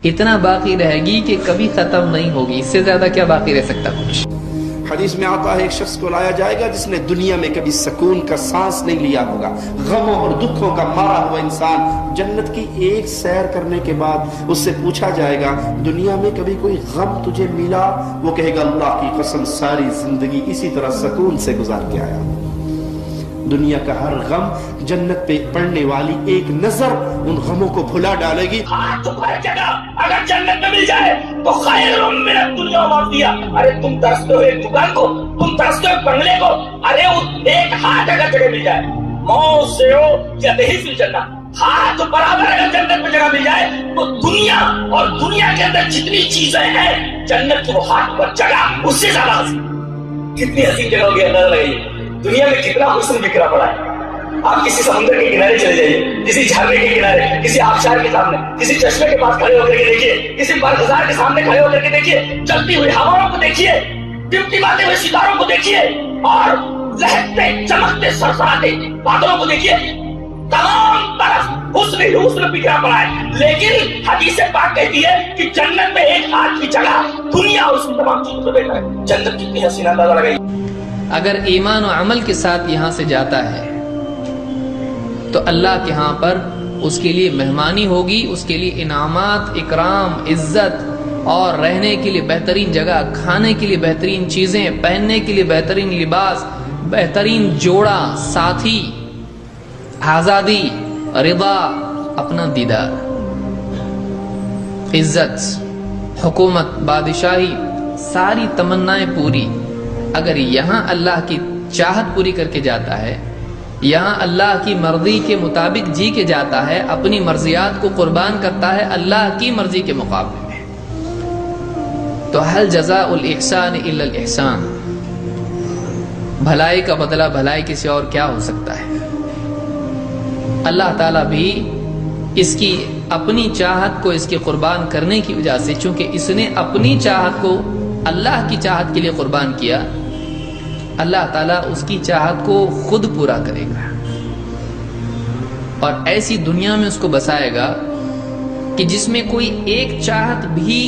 اتنا باقی رہے گی کہ کبھی ختم نہیں ہوگی، اس سے زیادہ کیا باقی رہ سکتا کچھ۔ حدیث میں آتا ہے ایک شخص کو لایا جائے گا جس نے دنیا میں کبھی سکون کا سانس نہیں لیا ہوگا، غموں اور دکھوں کا مارا ہوا انسان جنت کی ایک سیر کرنے کے بعد اس سے پوچھا جائے گا دنیا میں کبھی کوئی غم تجھے ملا؟ وہ کہے گا اللہ کی قسم ساری زندگی اسی طرح سکون سے گزار کے آیا۔ دنیا کا ہر غم جنت پہ پڑنے والی ایک نظر ان غموں کو بھلا ڈالے گی۔ اگر جنت میں مل جائے تو خیر من الدنیا وما فیہا۔ ارے تم ترستے ہو ایک دکان کو، تم ترستے ہو ایک بنگلے کو، ارے ایک ہاتھ اگر جگہ مل جائے، موسع یدہ فی الجنہ، ہاتھ برابر اگر جنت میں جگہ مل جائے تو دنیا اور دنیا کے اندر جتنی چیزیں ہیں جنت کی وہ ہاتھ پر جگہ اس سے زیادہ حسین۔ کتنی حسین جگہ ہوگی اندر لگی، دنیا میں کتنا حسن بکھرا پڑا ہے۔ آپ کسی سمندر کے کنارے چلے جائیے، کسی جھرنے کے کنارے، کسی آبشار کے سامنے، کسی چشمے کے پاس کھڑے ہو کر کے دیکھیے، کسی برگزار کے سامنے کھڑے ہو کر کے دیکھیے، چلتی ہوئی ہواؤں کو دیکھیے، ٹمٹماتے ہوئے ستاروں کو دیکھیے اور لہکتے چمکتے سرسراتے بادلوں کو دیکھیے، تمام طرف حسن ہی حسن بکھرا پڑا ہے۔ لیکن حدیث پاک کہتی ہے کہ جنت میں ایک ہاتھ کی جگہ دنیا اس تمام چیزوں سے بہتر ہے۔ جنت کتنی حسین اندازہ لگائی۔ اگر ایمان و عمل کے ساتھ یہاں سے جاتا ہے تو اللہ کے ہاں پر اس کے لیے مہمانی ہوگی، اس کے لیے انعامات، اکرام، عزت اور رہنے کے لیے بہترین جگہ، کھانے کے لیے بہترین چیزیں، پہننے کے لیے بہترین لباس، بہترین جوڑا، ساتھی، آزادی، رضا، اپنا دیدار، عزت، حکومت، بادشاہی، ساری تمنائیں پوری۔ اگر یہاں اللہ کی چاہت پوری کر کے جاتا ہے، یہاں اللہ کی مرضی کے مطابق جی کے جاتا ہے، اپنی مرضیات کو قربان کرتا ہے اللہ کی مرضی کے مقابلے میں، تو هل جزاء الاحسان الا الاحسان، بھلائی کا بدلہ بھلائی کسی اور کیا ہو سکتا ہے۔ اللہ تعالیٰ بھی اس کی اپنی چاہت کو اس کے قربان کرنے کی وجہ سے، چونکہ اس نے اپنی چاہت کو اللہ کی چاہت کے لیے قربان کیا، اللہ تعالیٰ اس کی چاہت کو خود پورا کرے گا اور ایسی دنیا میں اس کو بسائے گا کہ جس میں کوئی ایک چاہت بھی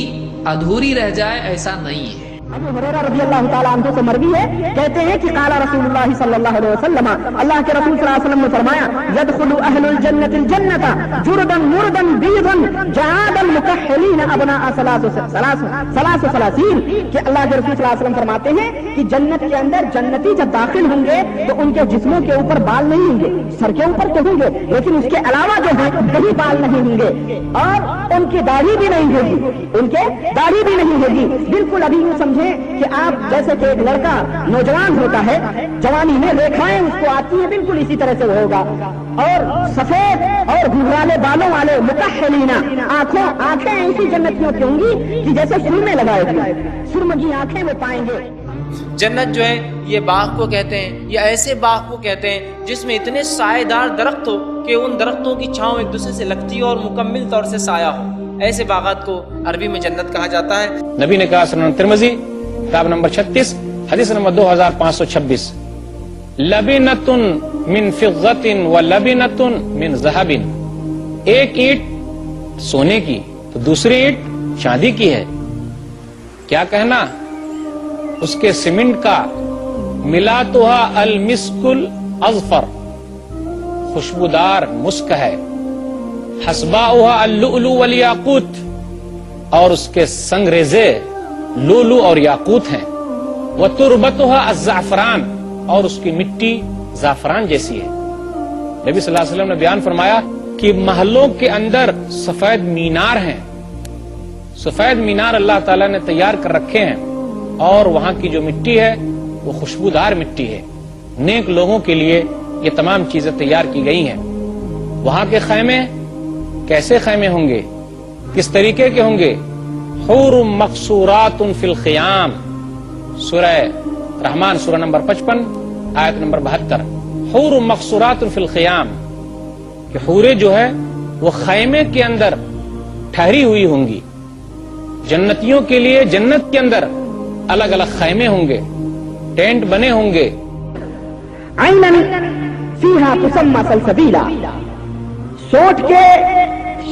ادھوری رہ جائے، ایسا نہیں ہے۔ ابو ہریرہ رضی اللہ تعالیٰ عنہ سے مروی ہے، کہتے ہیں کہ قال رسول اللہ صلی اللہ علیہ وسلم، اللہ کے رسول صلی اللہ علیہ وسلم نے فرمایا يدخل اہل الجنة الجنة جردا مردا بیضا جعادا مکحلین ابناء 33 کہ اللہ کے رسول صلی اللہ علیہ وسلم فرماتے ہیں کہ جنت کے اندر جنتی جب داخل ہوں گے تو ان کے جسموں کے اوپر بال نہیں ہوں گے، سر کے اوپر تو ہوں گے لیکن اس کے علاوہ جو ہے کہیں بال نہیں ہوں گے، اور ان کی داڑھی بھی نہیں ہوگی، ان کے داڑھی بھی نہیں ہوگی۔ بالکل ابھی یوں سمجھے کہ آپ جیسے کہ ایک لڑکا نوجوان ہوتا ہے، جوانی میں ریکھائیں اس کو آتی ہیں، بالکل اسی طرح سے ہوگا، اور سفید اور گھرالے بالوں والے مکحلینا، آنکھیں ایسی جنتیوں کی ہوں گی کہ جیسے سرمے لگائے ہوئے، سرمگی آنکھیں وہ پائیں گے۔ جنت جو ہے یہ باغ کو کہتے ہیں، یا ایسے باغ کو کہتے ہیں جس میں اتنے سائے دار درخت ہو کہ ان درختوں کی چھاؤں ایک دوسرے سے لگتی ہو اور مکمل طور سے سایہ ہو، ایسے باغات کو عربی میں جنت کہا جاتا ہے۔ نبی نے کہا سنن ترمذی کتاب نمبر 36 حدیث نمبر 2526 لبنۃ من فضۃ و لبنۃ من ذہب، ایک اینٹ سونے کی تو دوسری اینٹ چاندی کی ہے، کیا کہنا اس کے سیمنٹ کا، ملاتها المسک الاظفر، خوشبودار مسک ہے، حسباؤها اللؤلؤ والیاقوت، اور اس کے سنگریزے لولو اور یاقوت ہیں، وتربتها الزعفران، اور اس کی مٹی زعفران جیسی ہے۔ نبی صلی اللہ علیہ وسلم نے بیان فرمایا کہ محلوں کے اندر سفید مینار ہیں، سفید مینار اللہ تعالیٰ نے تیار کر رکھے ہیں، اور وہاں کی جو مٹی ہے وہ خوشبودار مٹی ہے، نیک لوگوں کے لیے یہ تمام چیزیں تیار کی گئی ہیں۔ وہاں کے خیمے کیسے خیمے ہوں گے، کس طریقے کے ہوں گے؟ حور مقصورات فی الخیام، سورہ رحمان سورہ نمبر 55 آیت نمبر 72، حور مقصورات فی الخیام، کہ حوریں جو ہے وہ خیمے کے اندر ٹھہری ہوئی ہوں گی۔ جنتیوں کے لیے جنت کے اندر الگ الگ خیمے ہوں گے، ٹینٹ بنے ہوں گے۔ عینن فیہا تسمی سلسبیلا، سوٹ کے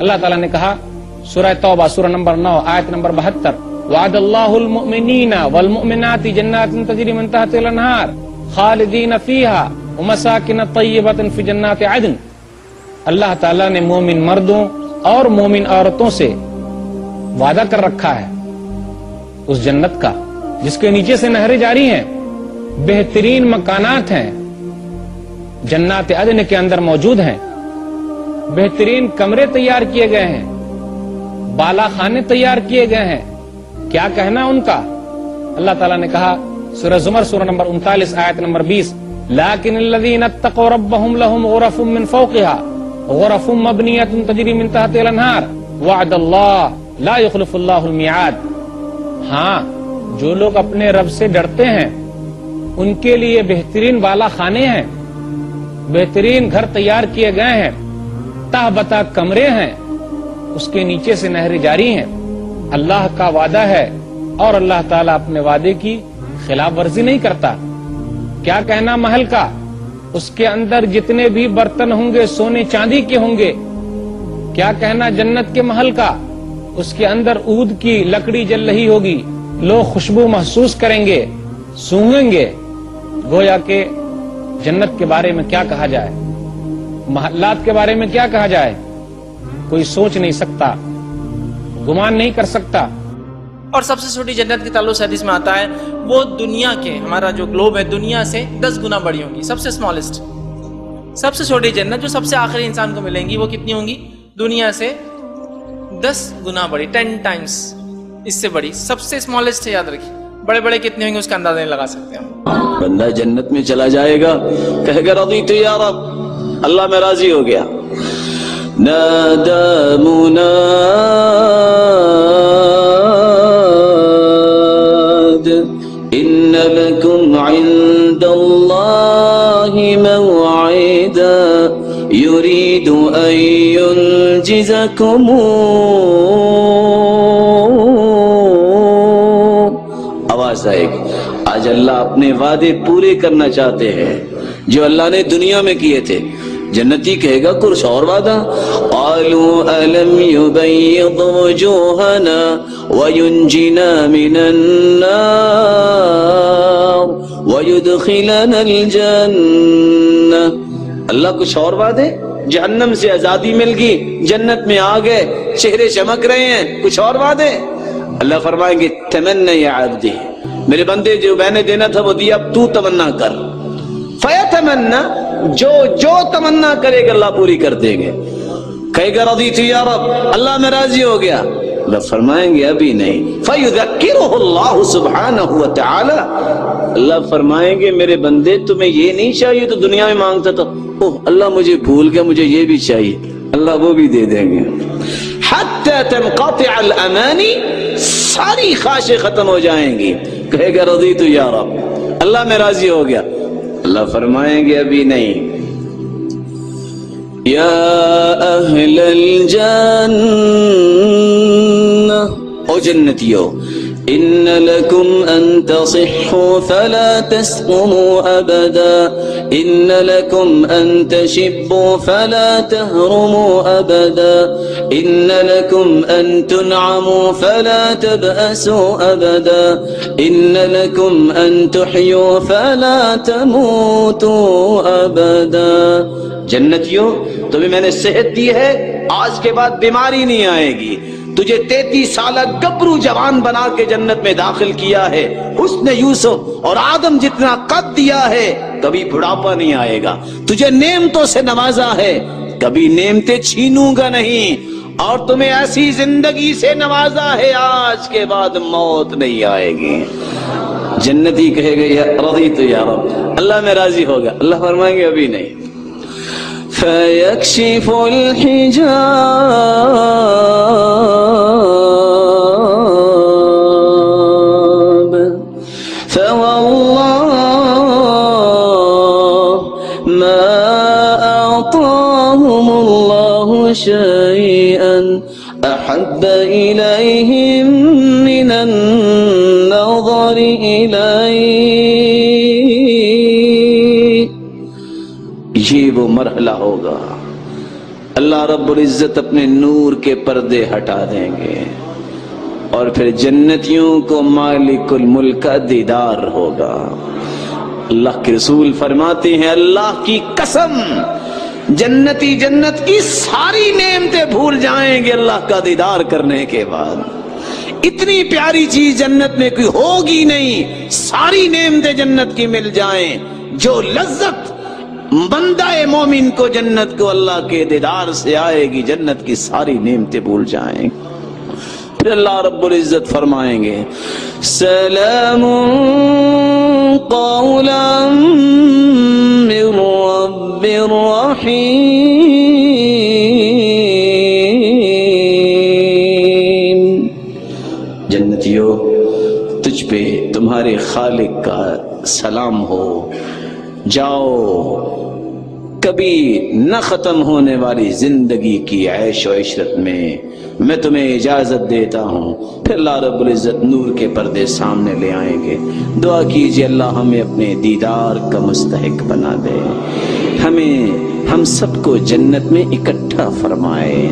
اللہ تعالیٰ نے کہا سورہ توبہ سورہ نمبر 9 آیت نمبر 72 وعد اللہ المؤمنین والمؤمنات جنات تجری من تحتها الانہار خالدین فیہا ومساکن طیبۃ فی جنات عدن. اللہ تعالیٰ نے مومن مردوں اور مومن عورتوں سے وعدہ کر رکھا ہے اس جنت کا جس کے نیچے سے نہریں جاری ہیں، بہترین مکانات ہیں جنات عدن کے اندر موجود ہیں، بہترین کمرے تیار کیے گئے ہیں، بالا خانے تیار کیے گئے ہیں. کیا کہنا ان کا؟ اللہ تعالیٰ نے کہا سورہ زمر سورہ نمبر 39 آیت نمبر 20 لیکن الذین اتقوا ربهم لهم غرف من فوقها غرف مبنیۃ تجری من تحتها الانہار وعد اللہ لا یخلف اللہ المیعاد. ہاں، جو لوگ اپنے رب سے ڈرتے ہیں ان کے لیے بہترین بالا خانے ہیں، بہترین گھر تیار کیے گئے ہیں، تہ بتا کمرے ہیں، اس کے نیچے سے نہریں جاری ہیں. اللہ کا وعدہ ہے اور اللہ تعالیٰ اپنے وعدے کی خلاف ورزی نہیں کرتا. کیا کہنا محل کا؟ اس کے اندر جتنے بھی برتن ہوں گے سونے چاندی کے ہوں گے. کیا کہنا جنت کے محل کا؟ اس کے اندر عود کی لکڑی جل رہی ہوگی، لوگ خوشبو محسوس کریں گے، سونگیں گے. گویا کہ جنت کے بارے میں کیا کہا جائے، محلات کے بارے میں کیا کہا جائے، کوئی سوچ نہیں سکتا، گمان نہیں کر سکتا. اور سب سے چھوٹی جنت کے تعلق سے حدیث میں آتا ہے وہ دنیا کے، ہمارا جو گلوب ہے دنیا سے 10 گنا بڑی ہوگی. سب سے اسمالسٹ، سب سے چھوٹی جنت جو سب سے آخری انسان کو ملیں گی وہ کتنی ہوں گی؟ دنیا سے 10 گنا بڑی، 10 ٹائمز اس سے بڑی. سب سے اسمالسٹ ہے، یاد رکھیے. بڑے بڑے کتنے ہوں گے اس کا اندازہ نہیں لگا سکتے ہم. بندہ جنت میں چلا جائے گا، کہے گا رضیت یا رب، اللہ میں راضی ہو گیا. نادى مناد إن لكم عند الله موعدا يريد أن ينجزكم. آواز آئے گی. آج اللہ اپنے وعدے پورے کرنا چاہتے ہیں جو اللہ نے دنیا میں کیے تھے. جنتی کہے گا کچھ اور وعدہ. قالوا ألم يبيض وجوهنا وينجنا من النار ويدخلنا الجنة. اللہ کچھ اور وعدے؟ جہنم سے آزادی مل گئی، جنت میں آ گئے، چہرے چمک رہے ہیں. کچھ اور وعدے؟ اللہ فرمائیں گے تمنا یا عبدی، میرے بندے جو میں نے دینا تھا وہ دیا، اب تو تمنا کر. فیتمنا، جو تمنا کرے گا اللہ پوری کر دیں گے. کہے گا رضیت یا رب، اللہ میں راضی ہو گیا. اللہ فرمائیں گے ابھی نہیں. فیذکرہ اللہ سبحانہ وتعالی، اللہ فرمائیں گے میرے بندے تمہیں یہ نہیں چاہیے تو دنیا میں مانگتا تھا، اوہ اللہ مجھے بھول گیا، مجھے یہ بھی چاہیے. اللہ وہ بھی دے دیں گے. حتی تنقطع الامانی، ساری خواہشیں ختم ہو جائیں گی. کہے گا رضیت یا رب، اللہ میں راضی ہو گیا. اللہ فرمائیں گے ابھی نہیں. یا اہل الجنہ، او جنتیو، ان لکم ان تصحوا فلا تسقموا ابدا، ان لکم ان تشبوا فلا تهرموا ابدا، ان لکم ان تنعموا فلا تبأسوا ابدا، ان لکم ان تحیوا فلا تموتوا ابدا. جنتیوں تمہیں میں نے صحت دی ہے، آج کے بعد بیماری نہیں آئے گی. تجھے 33 سالہ گبرو جوان بنا کے جنت میں داخل کیا ہے. حسن یوسف اور آدم جتنا قد دیا ہے، کبھی بڑھاپا نہیں آئے گا. تجھے نعمتوں سے نوازا ہے، کبھی نعمتیں چھینوں گا نہیں. اور تمہیں ایسی زندگی سے نوازا ہے، آج کے بعد موت نہیں آئے گی. جنتی کہے گا یا رضیت یا رب، اللہ میں راضی ہو گیا. اللہ فرمائیں گے ابھی نہیں. فَيَكْشِفُ الْحِجَابَ فَوَاللَّهِ مَا أَعْطَاهُمُ اللَّهُ شَيْئًا أَحَبَّ إِلَيْهِمْ مِنَ النَّظَرِ إِلَيْهِ. یہ وہ مرحلہ ہوگا اللہ رب العزت اپنے نور کے پردے ہٹا دیں گے اور پھر جنتیوں کو مالک الملک کا دیدار ہوگا۔ اللہ کے رسول فرماتے ہیں اللہ کی قسم جنتی جنت کی ساری نعمتیں بھول جائیں گے اللہ کا دیدار کرنے کے بعد۔ اتنی پیاری چیز جنت میں کوئی ہوگی نہیں، ساری نعمتیں جنت کی مل جائیں، جو لذت بندہ مومن کو جنت کو اللہ کے دیدار سے آئے گی، جنت کی ساری نعمتیں بھول جائیں۔ پھر اللہ رب العزت فرمائیں گے سلام قولا من رب رحیم، جنتیوں تجھ پہ تمہارے خالق کا سلام ہو، جاؤ کبھی نہ ختم ہونے والی زندگی کی عیش و عشرت میں تمہیں اجازت دیتا ہوں۔ پھر اللہ رب العزت نور کے پردے سامنے لے آئیں گے۔ دعا کیجئے اللہ ہمیں اپنے دیدار کا مستحق بنا دے، ہم سب کو جنت میں اکٹھا فرمائے۔